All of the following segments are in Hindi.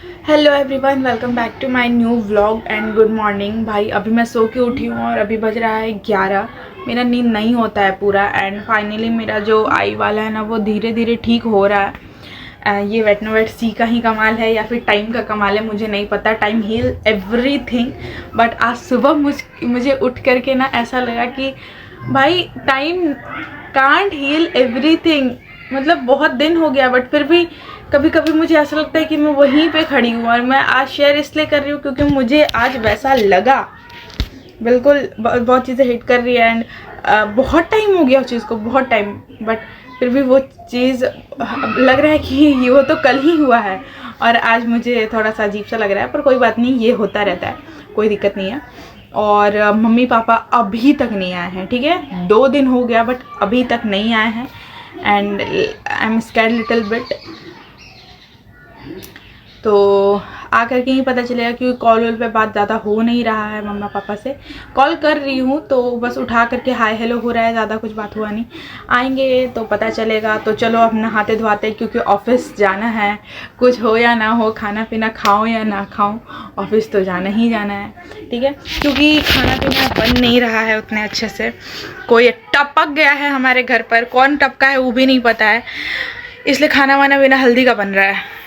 Hello everyone, welcome back to my new vlog and good morning. भाई अभी मैं सो के उठी हूँ और अभी बज रहा है 11। मेरा नींद नहीं होता है पूरा एंड फाइनली मेरा जो आई वाला है ना वो धीरे धीरे ठीक हो रहा है। ये वेटनोवेट सी का ही कमाल है या फिर टाइम का कमाल है, मुझे नहीं पता। Time heal everything. बट आज सुबह मुझे उठ करके ना ऐसा लगा कि भाई टाइम कांट हील एवरीथिंग। मतलब बहुत दिन हो गया बट फिर भी कभी कभी मुझे ऐसा लगता है कि मैं वहीं पे खड़ी हूँ। और मैं आज शेयर इसलिए कर रही हूँ क्योंकि मुझे आज वैसा लगा। बिल्कुल बहुत चीज़ें हिट कर रही है एंड बहुत टाइम हो गया उस चीज़ को, बहुत टाइम। बट फिर भी वो चीज़ लग रहा है कि वो तो कल ही हुआ है और आज मुझे थोड़ा सा अजीब सा लग रहा है। पर कोई बात नहीं, ये होता रहता है, कोई दिक्कत नहीं है। और मम्मी पापा अभी तक नहीं आए हैं, ठीक है। 2 दिन हो गया बट अभी तक नहीं आए हैं and I am scared little bit. तो आ करके ही पता चलेगा क्योंकि कॉल वॉल पे बात ज़्यादा हो नहीं रहा है। मम्मा पापा से कॉल कर रही हूँ तो बस उठा करके हाय हेलो हो रहा है, ज़्यादा कुछ बात हुआ नहीं। आएंगे तो पता चलेगा। तो चलो अब नहाते धोते क्योंकि ऑफिस जाना है। कुछ हो या ना हो, खाना पीना खाऊँ या ना खाऊँ, ऑफिस तो जाना ही जाना है, ठीक है। क्योंकि खाना पीना बन नहीं रहा है उतने अच्छे से। कोई टपक गया है हमारे घर पर, कौन टपका है वो भी नहीं पता है, इसलिए खाना वाना बिना हल्दी का बन रहा है।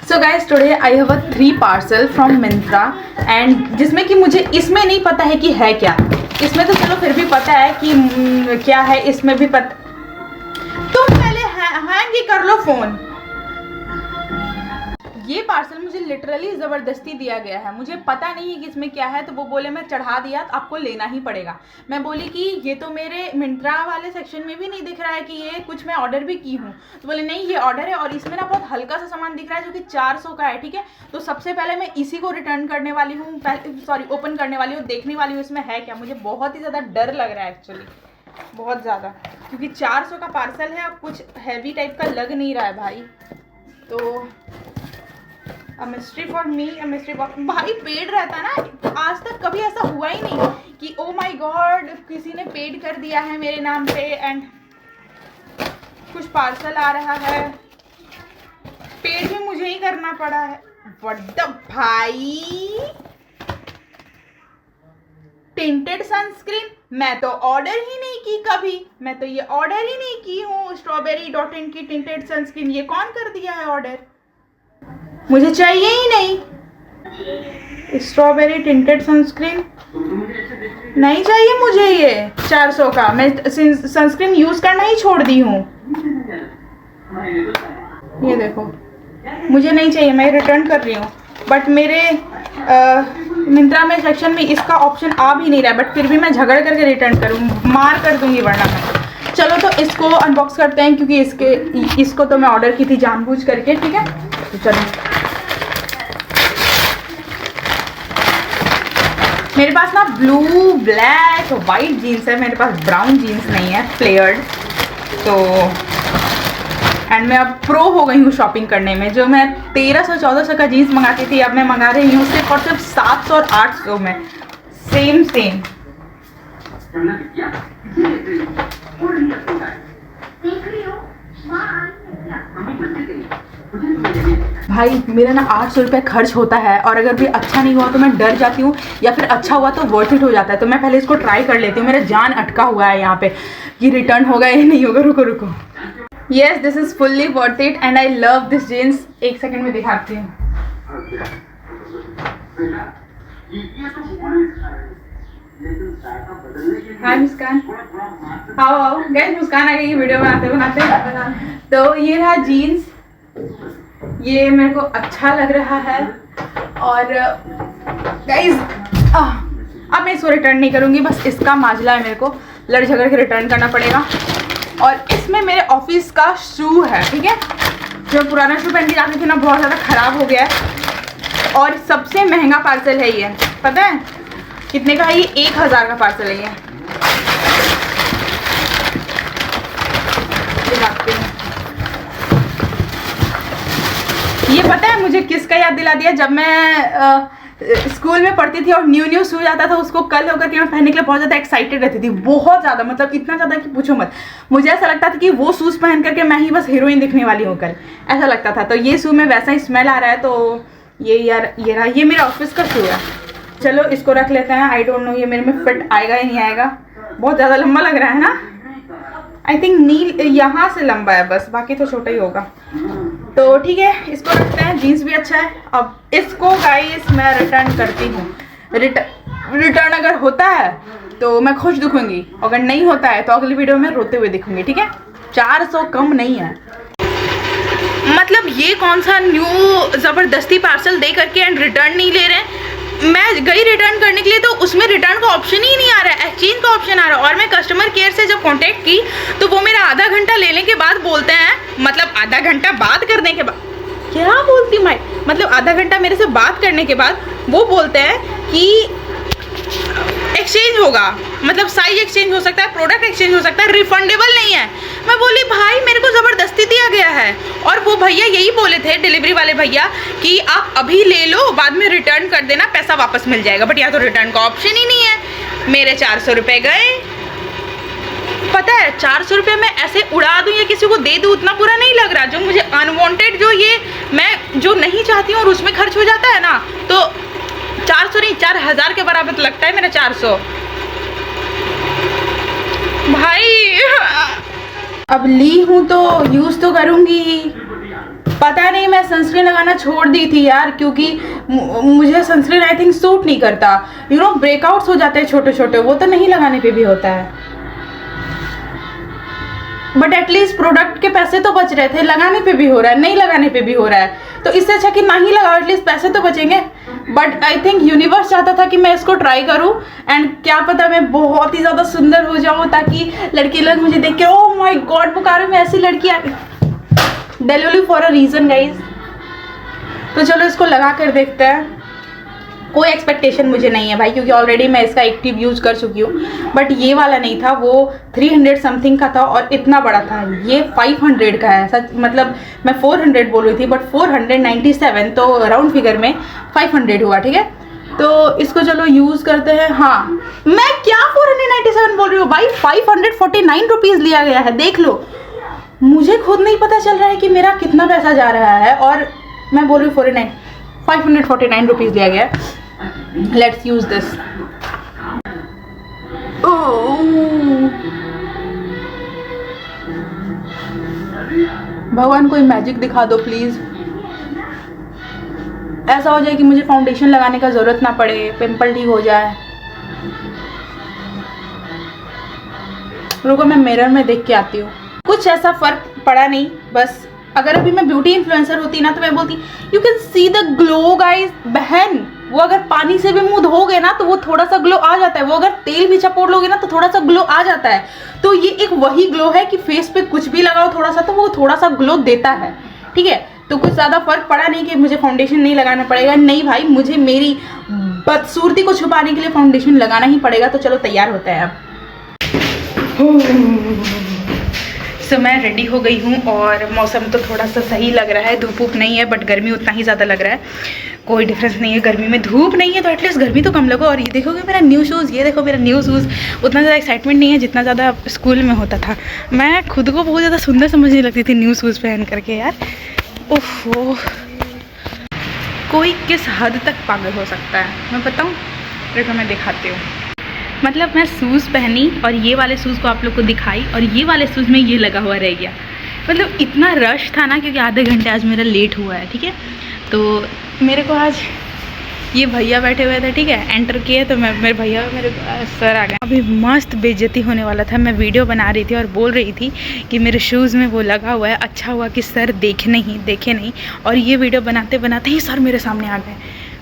So guys today I have a 3 parcel from Myntra and जिसमें कि मुझे इसमें नहीं पता है कि है क्या। इसमें तो चलो फिर भी पता है कि क्या है, इसमें भी पता। तुम पहले हैंग ही कर लो फोन। ये पार्सल मुझे लिटरली ज़बरदस्ती दिया गया है, मुझे पता नहीं है कि इसमें क्या है। तो वो बोले मैं चढ़ा दिया तो आपको लेना ही पड़ेगा। मैं बोली कि ये तो मेरे मिंत्रा वाले सेक्शन में भी नहीं दिख रहा है कि ये कुछ मैं ऑर्डर भी की हूँ। तो बोले नहीं, ये ऑर्डर है और इसमें ना बहुत हल्का सा सामान दिख रहा है जो कि 400 का है, ठीक है। तो सबसे पहले मैं इसी को रिटर्न करने वाली हूँ, सॉरी ओपन करने वाली हूँ, देखने वाली हूँ इसमें है क्या। मुझे बहुत ही ज़्यादा डर लग रहा है एक्चुअली, बहुत ज़्यादा, क्योंकि 400 का पार्सल है और कुछ हैवी टाइप का लग नहीं रहा है भाई। तो a mystery for me, a mystery for भाई। पेड रहता ना, आज तक कभी ऐसा हुआ ही नहीं कि ओ माय गॉड किसी ने पेड कर दिया है मेरे नाम पे एंड कुछ पार्सल आ रहा है। पेड भी मुझे ही करना पड़ा है। व्हाट द भाई, टिंटेड सनस्क्रीन मैं तो ऑर्डर ही नहीं की कभी। मैं तो ये ऑर्डर ही नहीं की हूँ। strawberry.in की टिंटेड सनस्क्रीन ये कौन कर दिया है ऑर्डर? मुझे चाहिए ही नहीं स्ट्रॉबेरी टिंटेड सनस्क्रीन, नहीं चाहिए मुझे ये 400 का। मैं सनस्क्रीन यूज़ करना ही छोड़ दी हूँ। ये देखो, मुझे नहीं चाहिए, मैं रिटर्न कर रही हूँ। बट मेरे मिंत्रा में सेक्शन में इसका ऑप्शन आ भी नहीं रहा है। बट फिर भी मैं झगड़ करके रिटर्न करूँ, मार कर दूँगी वरना मैं। चलो तो इसको अनबॉक्स करते हैं क्योंकि इसको तो मैं ऑर्डर की थी जानबूझ करके, ठीक है। तो चलो, मेरे पास ना ब्लू ब्लैक वाइट जीन्स है, मेरे पास ब्राउन जीन्स नहीं है फ्लेयर्ड। तो एंड मैं अब प्रो हो गई हूँ शॉपिंग करने में। जो मैं 1300-1400 का जीन्स मंगाती थी अब मैं मंगा रही हूँ सिर्फ और सिर्फ 700 और 800 में। सेम भाई। मेरा ना 800 रुपये खर्च होता है और अगर भी अच्छा नहीं हुआ तो मैं डर जाती हूँ, या फिर अच्छा हुआ तो वर्थ इट हो जाता है। तो मैं पहले इसको ट्राई कर लेती हूँ। मेरा जान अटका हुआ है यहाँ पे कि रिटर्न होगा या नहीं होगा। रुको yes, this is fully worth it and I love this jeans. एक सेकेंड में दिखाती हूँ। हाय मुस्कान, आओ गाइस, मुस्कान आ गई वीडियो बनाते। तो ये रहा जीन्स, ये मेरे को अच्छा लग रहा है। और गाइस अब मैं इसको रिटर्न नहीं करूँगी, बस इसका माजला है, मेरे को लड़ झगड़ के रिटर्न करना पड़ेगा। और इसमें मेरे ऑफिस का शू है, ठीक है। जो पुराना शू पहन के जाती थी ना, बहुत ज़्यादा ख़राब हो गया है और सबसे महंगा पार्सल है ये। पता है कितने का है? ये 1000 का पार्सल है ये। ये पता है मुझे किसका याद दिला दिया? जब मैं स्कूल में पढ़ती थी और न्यू शूज आता था, उसको कल होकर के मैं पहनने के लिए बहुत ज़्यादा एक्साइटेड रहती थी, बहुत ज़्यादा, मतलब इतना ज़्यादा कि पूछो मत। मुझे ऐसा लगता था कि वो शूज़ पहन करके मैं ही बस हीरोइन दिखने वाली हूँ कल, ऐसा लगता था। तो ये शू में वैसा ही स्मेल आ रहा है, तो ये मेरा ऑफिस का शू है। चलो इसको रख लेते हैं। आई डोंट नो ये मेरे में फिट आएगा या नहीं आएगा, बहुत ज़्यादा लंबा लग रहा है ना। आई थिंक नील यहाँ से लंबा है बस, बाकी तो छोटा ही होगा। तो ठीक है, इसको रखते हैं। जीन्स भी अच्छा है। अब इसको गाइस मैं रिटर्न करती हूँ। रिटर्न अगर होता है तो मैं खुश दिखूंगी, अगर नहीं होता है तो अगली वीडियो में रोते हुए दिखूंगी, ठीक है। 400 कम नहीं है। मतलब ये कौन सा न्यू ज़बरदस्ती पार्सल दे करके एंड रिटर्न नहीं ले रहे हैं। मैं गई रिटर्न करने के लिए तो उसमें रिटर्न का ऑप्शन ही नहीं आ रहा है, एक्सचेंज का ऑप्शन आ रहा है। और मैं कस्टमर केयर से जब कांटेक्ट की तो वो मेरा आधा घंटा लेने के बाद बोलते हैं, मतलब आधा घंटा बात करने के बाद, क्या बोलती मैं, मतलब आधा घंटा मेरे से बात करने के बाद वो बोलते हैं कि एक्सचेंज होगा, मतलब साइज एक्सचेंज हो सकता है, प्रोडक्ट एक्सचेंज हो सकता है, रिफंडेबल नहीं है। मैं बोली भाई मेरे को ज़बरदस्ती दिया गया है। और वो भैया यही बोले थे, डिलीवरी वाले भैया, कि आप अभी ले लो, बाद में रिटर्न कर देना, पैसा वापस मिल जाएगा। बट यहाँ तो रिटर्न का ऑप्शन ही नहीं है। मेरे 400 रुपये गए। पता है 400 रुपये मैं ऐसे उड़ा दूँ या किसी को दे दूँ उतना बुरा नहीं लग रहा। जो मुझे अनवांटेड, जो ये मैं जो नहीं चाहती हूँ और उसमें खर्च हो जाता है ना, तो 400 नहीं 4000 के बराबर तो लगता है मेरा 400 भाई। अब ली हूँ तो यूज़ तो करूँगी। पता नहीं मैं सनस्क्रीन लगाना छोड़ दी थी यार, क्योंकि मुझे सनस्क्रीन आई थिंक सूट नहीं करता। यू नो ब्रेकआउट्स हो जाते हैं छोटे छोटे, वो तो नहीं लगाने पे भी होता है। बट एटलीस्ट प्रोडक्ट के पैसे तो बच रहे थे, लगाने पे भी हो रहा है, नहीं लगाने पे भी हो रहा है। तो इससे अच्छा कि ना ही लगाओ, एटलीस्ट पैसे तो बचेंगे। बट आई थिंक यूनिवर्स चाहता था कि मैं इसको ट्राई करूं, एंड क्या पता मैं बहुत ही ज़्यादा सुंदर हो जाऊं, ताकि लड़के लोग मुझे देख के ओह माय गॉड बोकारो में ऐसी लड़की आ गई। Delivery for a reason guys. तो चलो इसको लगा कर देखते हैं। कोई एक्सपेक्टेशन मुझे नहीं है भाई, क्योंकि ऑलरेडी मैं इसका एक्टिव यूज़ कर चुकी हूँ। बट ये वाला नहीं था, वो 300 समथिंग का था और इतना बड़ा था। ये 500 का है सच, मतलब मैं 400 बोल रही थी बट 497, तो राउंड फिगर में 500 हुआ, ठीक है। तो इसको चलो यूज़ करते हैं। हाँ मैं क्या 497 बोल रही हूँ भाई, 549 रुपीज़ लिया गया है, देख लो। मुझे खुद नहीं पता चल रहा है कि मेरा कितना पैसा जा रहा है, और मैं बोल रही हूँ 549 रुपीज़ लिया गया। Let's use this. भगवान कोई मैजिक दिखा दो प्लीज, ऐसा हो जाए कि मुझे फाउंडेशन लगाने का जरूरत ना पड़े, पिंपल ठीक हो जाए। रुको मैं मिरर में देख के आती हूँ। कुछ ऐसा फर्क पड़ा नहीं, बस अगर अभी मैं ब्यूटी इन्फ्लुएंसर होती ना तो मैं बोलती you can see the glow guys. बहन वो अगर पानी से भी मुंह धोगे ना तो वो थोड़ा सा ग्लो आ जाता है, वो अगर तेल भी चपोड़ लोगे ना तो थोड़ा सा ग्लो आ जाता है। तो ये एक वही ग्लो है कि फेस पे कुछ भी लगाओ थोड़ा सा तो वो थोड़ा सा ग्लो देता है, ठीक है। तो कुछ ज़्यादा फर्क पड़ा नहीं कि मुझे फाउंडेशन नहीं लगाना पड़ेगा। नहीं भाई, मुझे मेरी बदसूरती को छुपाने के लिए फाउंडेशन लगाना ही पड़ेगा। तो चलो तैयार होता है अब। सो मैं रेडी हो गई हूँ और मौसम तो थोड़ा सा सही लग रहा है, धूप वूप नहीं है बट गर्मी उतना ही ज़्यादा लग रहा है। कोई डिफरेंस नहीं है, गर्मी में धूप नहीं है तो एटलीस्ट गर्मी तो कम लगो। और ये देखोगे मेरा न्यू शूज़, ये देखो मेरा न्यू शूज़। उतना ज़्यादा एक्साइटमेंट नहीं है जितना ज़्यादा स्कूल में होता था। मैं खुद को बहुत ज़्यादा सुंदर समझने लगती थी न्यू शूज़ पहन करके यार। ओहो, कोई किस हद तक पागल हो सकता है मैं बताऊँ? देखो मैं दिखाती हूँ। मतलब मैं शूज़ पहनी और ये वाले शूज़ को आप लोग को दिखाई और ये वाले शूज़ में ये लगा हुआ रह गया। मतलब इतना रश था ना, क्योंकि आधे घंटे आज मेरा लेट हुआ है, ठीक है। तो मेरे को आज ये भैया बैठे हुए थे, ठीक है। एंटर किए तो मेरे भैया मेरे सर आ गए। अभी मस्त बेइज्जती होने वाला था। मैं वीडियो बना रही थी और बोल रही थी कि मेरे शूज़ में वो लगा हुआ है। अच्छा हुआ कि सर देखे नहीं। और ये वीडियो बनाते बनाते ही सर मेरे सामने आ गए।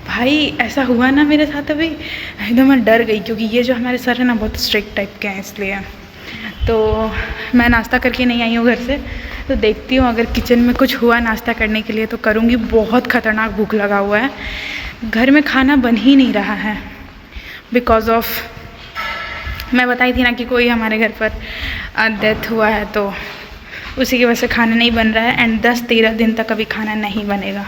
भाई ऐसा हुआ ना मेरे साथ, अभी एकदम मैं डर गई, क्योंकि ये जो हमारे सर है ना बहुत स्ट्रिक्ट टाइप के हैं, इसलिए। तो मैं नाश्ता करके नहीं आई हूँ घर से, तो देखती हूँ अगर किचन में कुछ हुआ नाश्ता करने के लिए तो करूँगी। बहुत ख़तरनाक भूख लगा हुआ है, घर में खाना बन ही नहीं रहा है बिकॉज़ ऑफ मैं बताई थी ना कि कोई हमारे घर पर डेथ हुआ है, तो उसी की वजह से खाना नहीं बन रहा है। एंड 10-13 दिन तक अभी खाना नहीं बनेगा।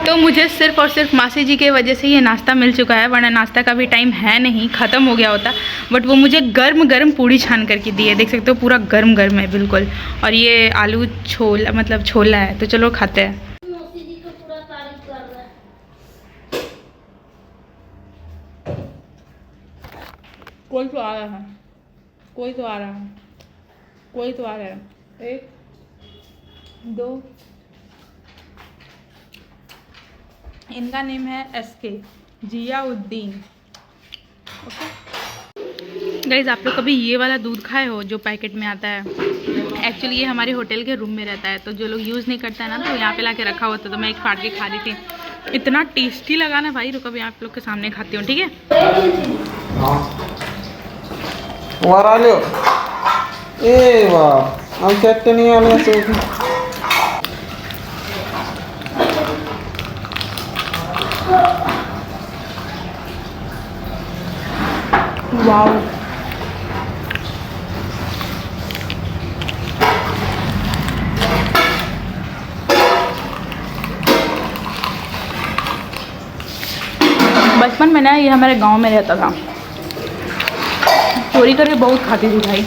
तो मुझे सिर्फ और सिर्फ मासी जी के वजह से ये नाश्ता मिल चुका है, वरना नाश्ता का भी टाइम है नहीं, ख़त्म हो गया होता। बट वो मुझे गर्म गर्म पूड़ी छान करके दी है, देख सकते हो पूरा गर्म गर्म है बिल्कुल। और ये आलू छोला मतलब छोला है, तो चलो खाते हैं। कोई तो आ रहा है, कोई तो आ रहा है, कोई तो आ रहा है। 1 2, इनका नेम है SK जियाउद्दीन। ओके गाइज, आप लोग कभी ये वाला दूध खाए हो जो पैकेट में आता है? एक्चुअली ये हमारे होटल के रूम में रहता है, तो जो लोग यूज़ नहीं करता है ना, तो यहाँ पे लाके रखा होता है। तो मैं एक फाड़ के खा रही थी, इतना टेस्टी लगा ना भाई। रुको अभी आप लोग के सामने खाती हूँ, ठीक है? वरालो ए वाह हम चटनी वाले सूप वाओ, बचपन में ना ये हमारे गांव में रहता था, चोरी करके बहुत खाती थी भाई।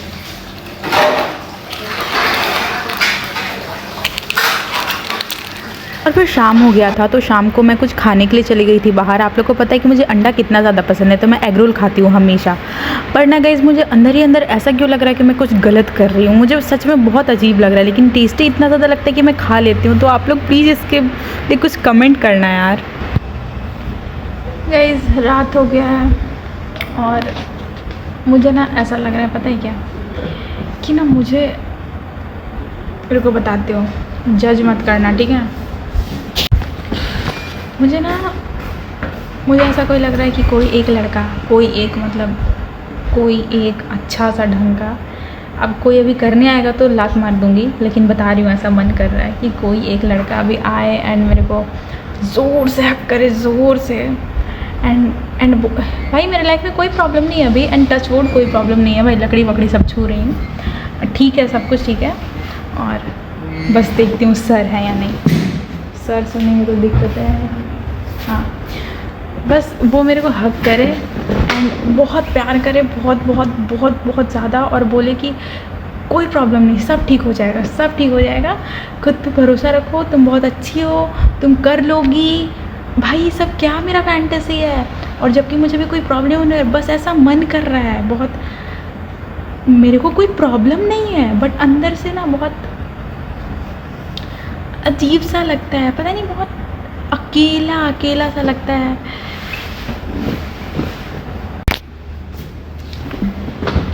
और फिर शाम हो गया था, तो शाम को मैं कुछ खाने के लिए चली गई थी बाहर। आप लोग को पता है कि मुझे अंडा कितना ज़्यादा पसंद है, तो मैं एग रोल खाती हूँ हमेशा। पर ना गाइस, मुझे अंदर ही अंदर ऐसा क्यों लग रहा है कि मैं कुछ गलत कर रही हूँ। मुझे सच में बहुत अजीब लग रहा है, लेकिन टेस्टी इतना ज़्यादा लगता है कि मैं खा लेती हूँ। तो आप लोग प्लीज़ इसके लिए कुछ कमेंट करना यार। गाइस रात हो गया है और मुझे ना ऐसा लग रहा है, पता है क्या, कि ना मुझे, मेरे को बताते हो, जज मत करना ठीक है। मुझे ऐसा कोई लग रहा है कि कोई एक लड़का, कोई एक अच्छा सा ढंग का, अब कोई अभी करने आएगा तो लात मार दूंगी, लेकिन बता रही हूँ ऐसा मन कर रहा है कि कोई एक लड़का अभी आए एंड मेरे को ज़ोर से हक करे, ज़ोर से। एंड भाई मेरे लाइफ में कोई प्रॉब्लम नहीं है अभी, एंड टच वुड कोई प्रॉब्लम नहीं है भाई, लकड़ी वकड़ी सब छू रही हूँ, ठीक है, सब कुछ ठीक है। और बस देखती हूँ सर है या नहीं। सर सुनने में तो दिक्कत है, हाँ। बस वो मेरे को हक करे एंड बहुत प्यार करे, बहुत बहुत बहुत बहुत ज़्यादा, और बोले कि कोई प्रॉब्लम नहीं, सब ठीक हो जाएगा, सब ठीक हो जाएगा, खुद पे भरोसा रखो, तुम बहुत अच्छी हो, तुम कर लोगी। भाई सब क्या मेरा फैंटेसी है, और जबकि मुझे भी कोई प्रॉब्लम नहीं है, बस ऐसा मन कर रहा है बहुत। मेरे को कोई प्रॉब्लम नहीं है, बट अंदर से ना बहुत अजीब सा लगता है, पता नहीं, बहुत अकेला अकेला सा लगता है।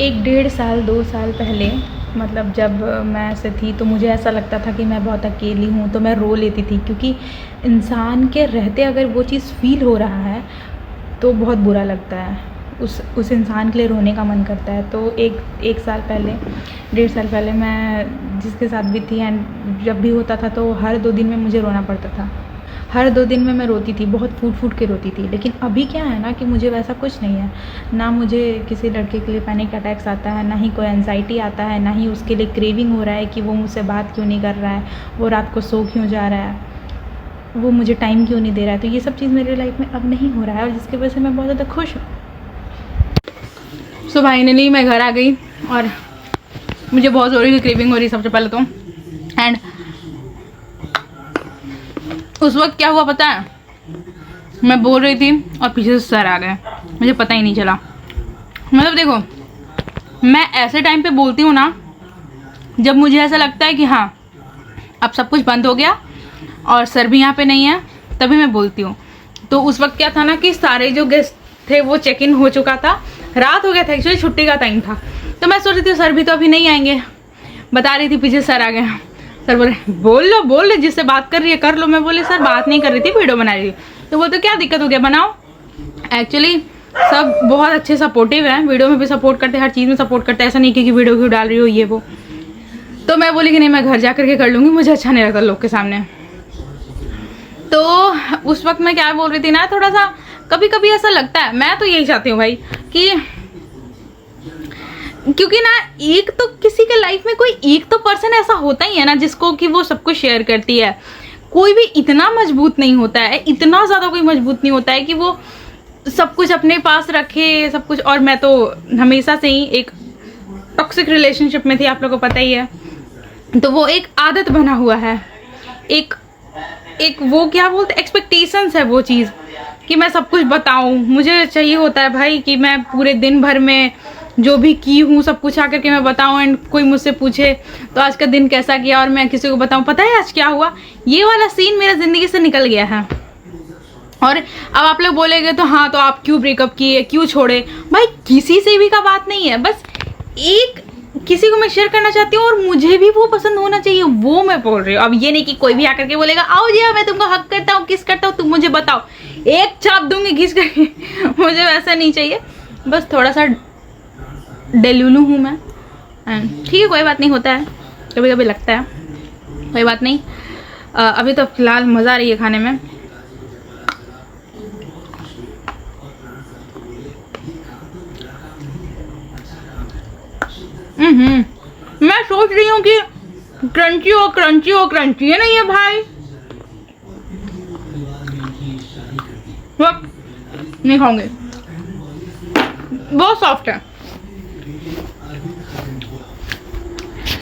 एक 1.5 साल 2 साल पहले, मतलब जब मैं ऐसे थी, तो मुझे ऐसा लगता था कि मैं बहुत अकेली हूँ, तो मैं रो लेती थी, क्योंकि इंसान के रहते अगर वो चीज़ फील हो रहा है तो बहुत बुरा लगता है, उस इंसान के लिए रोने का मन करता है। तो एक साल पहले, 1.5 साल पहले मैं जिसके साथ भी थी, एंड जब भी होता था तो हर 2 दिन में मुझे रोना पड़ता था, हर 2 दिन में मैं रोती थी, बहुत फूट के रोती थी। लेकिन अभी क्या है ना कि मुझे वैसा कुछ नहीं है, ना मुझे किसी लड़के के लिए पैनिक अटैक्स आता है, ना ही कोई एंजाइटी आता है, ना ही उसके लिए क्रेविंग हो रहा है कि वो मुझसे बात क्यों नहीं कर रहा है, वो रात को सो क्यों जा रहा है, वो मुझे टाइम क्यों नहीं दे रहा है। तो ये सब चीज़ मेरे लाइफ में अब नहीं हो रहा है, और जिसकी वजह से मैं बहुत ज़्यादा खुश हूँ। सो फाइनली मैं घर आ गई, और मुझे बहुत ज़ोरी की क्रेविंग हो रही है सबसे पहले तो। एंड उस वक्त क्या हुआ पता है, मैं बोल रही थी और पीछे से सर आ गए, मुझे पता ही नहीं चला। मतलब देखो, मैं ऐसे टाइम पे बोलती हूँ ना जब मुझे ऐसा लगता है कि हाँ अब सब कुछ बंद हो गया और सर भी यहाँ पे नहीं है, तभी मैं बोलती हूँ। तो उस वक्त क्या था ना कि सारे जो गेस्ट थे वो चेक इन हो चुका था, रात हो गया था, एक्चुअली छुट्टी का टाइम था। तो मैं सोच रही थी सर भी तो अभी नहीं आएंगे, बता रही थी, पीछे सर आ गए। सर बोले बोल लो, जिससे बात कर रही है कर लो। मैं बोली सर बात नहीं कर रही थी, वीडियो बना रही थी। तो बोलते क्या दिक्कत हो गया, बनाओ। एक्चुअली सब बहुत अच्छे सपोर्टिव हैं, वीडियो में भी सपोर्ट करते हैं, हर चीज़ में सपोर्ट करते हैं, ऐसा नहीं कि वीडियो क्यों डाल रही हो ये वो। तो मैं बोली कि नहीं, मैं घर जा करके कर लूँगी, मुझे अच्छा नहीं लगता लोग के सामने। तो उस वक्त मैं क्या बोल रही थी ना, थोड़ा सा कभी कभी ऐसा लगता है, मैं तो यही चाहती हूँ भाई कि, क्योंकि ना एक तो किसी के लाइफ में कोई एक तो पर्सन ऐसा होता ही है ना जिसको कि वो सब कुछ शेयर करती है। कोई भी इतना मजबूत नहीं होता है, इतना ज़्यादा कोई मजबूत नहीं होता है कि वो सब कुछ अपने पास रखे सब कुछ। और मैं तो हमेशा से ही एक टॉक्सिक रिलेशनशिप में थी, आप लोगों को पता ही है। तो वो एक आदत बना हुआ है, एक वो क्या बोलते एक्सपेक्टेशंस है वो चीज़ कि मैं सब कुछ बताऊं। मुझे चाहिए होता है भाई कि मैं पूरे दिन भर में जो भी की हूँ सब कुछ आकर के मैं बताऊं। एंड कोई मुझसे पूछे तो आज का दिन कैसा गया और मैं किसी को बताऊं, पता है आज क्या हुआ, ये वाला सीन मेरा ज़िंदगी से निकल गया है। और अब आप लोग बोलेंगे तो हाँ, तो आप क्यों ब्रेकअप किए, क्यों छोड़े? भाई किसी से भी का बात नहीं है, बस एक किसी को मैं शेयर करना चाहती हूँ और मुझे भी वो पसंद होना चाहिए, वो मैं बोल रही हूँ। अब ये नहीं कि कोई भी आकर के बोलेगा आओ जी मैं तुमको हक करता हूँ, किस करता हूँ, तुम मुझे बताओ, एक चाप दूंगी घिस करके। मुझे वैसा नहीं चाहिए, बस थोड़ा सा डेलुलू हूँ मैं। ठीक है, कोई बात नहीं, होता है कभी कभी, लगता है कोई बात नहीं। अभी तो फिलहाल मज़ा आ रही है खाने में। मैं सोच रही हूँ कि क्रंची हो क्रंची हो, क्रंची है नहीं है भाई, नहीं खाऊंगी, बहुत सॉफ्ट है।